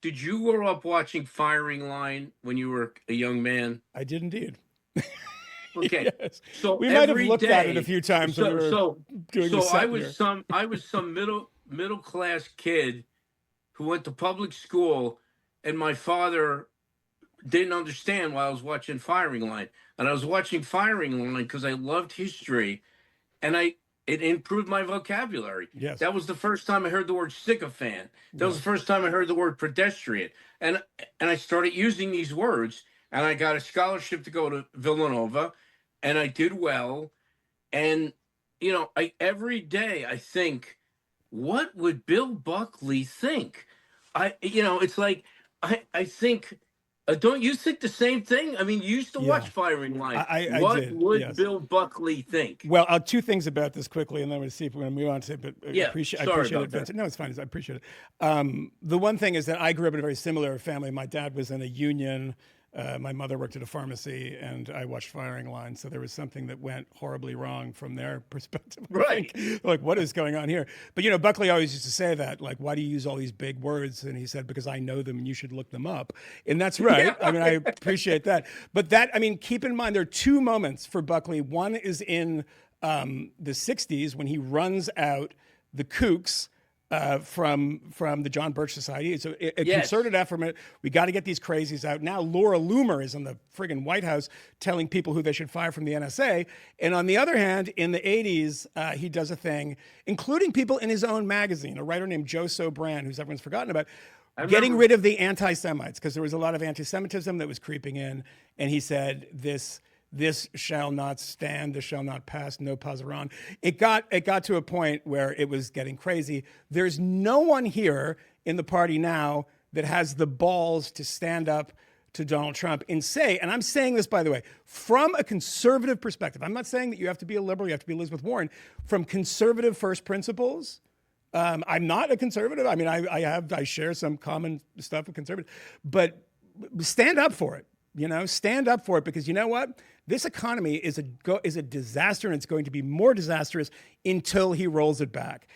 Did you grow up watching Firing Line when you were a young man? I did indeed. Okay, Yes. so We might have every looked at it a day, few times when we so were so doing the so I set was here. some middle class kid who went to public school, and my father didn't understand why I was watching Firing Line, and I was watching Firing Line because I loved history, and it improved my vocabulary. Yes. That was the first time I heard the word sycophant. That was Yeah. the first time I heard the word pedestrian, and I started using these words, and I got a scholarship to go to Villanova, and I did well, and I every day I think, what would Bill Buckley think? It's like I think. Don't you think the same thing? I mean, you used to watch Yeah. Firing Line. I What did. would Yes. Bill Buckley think? Well, two things about this quickly, and then we'll see if we're going to move on to it. But Yeah, I sorry appreciate about it, that. Vincent. No, it's fine. I appreciate it. The one thing is that I grew up in a very similar family. My dad was in a union. My mother worked at a pharmacy, and I watched Firing Line. So there was something that went horribly wrong from their perspective. I Right. think. Like, what is going on here? But Buckley always used to say that, like, why do you use all these big words? And he said, because I know them, and you should look them up. And that's right. I mean, I appreciate that. But keep in mind, there are two moments for Buckley. One is in the '60s when he runs out the kooks from the John Birch Society. It's a Yes. concerted effort. We got to get these crazies out. Now Laura Loomer is in the friggin' White House telling people who they should fire from the NSA. And on the other hand, in the '80s, he does a thing, including people in his own magazine, a writer named Joe Sobran, who's everyone's forgotten about, getting rid of the anti-Semites, because there was a lot of anti-Semitism that was creeping in. And he said, this shall not stand, this shall not pass, no passeront. It got to a point where it was getting crazy. There's no one here in the party now that has the balls to stand up to Donald Trump and say, and I'm saying this, by the way, from a conservative perspective, I'm not saying that you have to be a liberal, you have to be Elizabeth Warren, from conservative first principles. I'm not a conservative. I mean, I share some common stuff with conservatives, but stand up for it. Stand up for it, because you know what? This economy is a disaster, and it's going to be more disastrous until he rolls it back.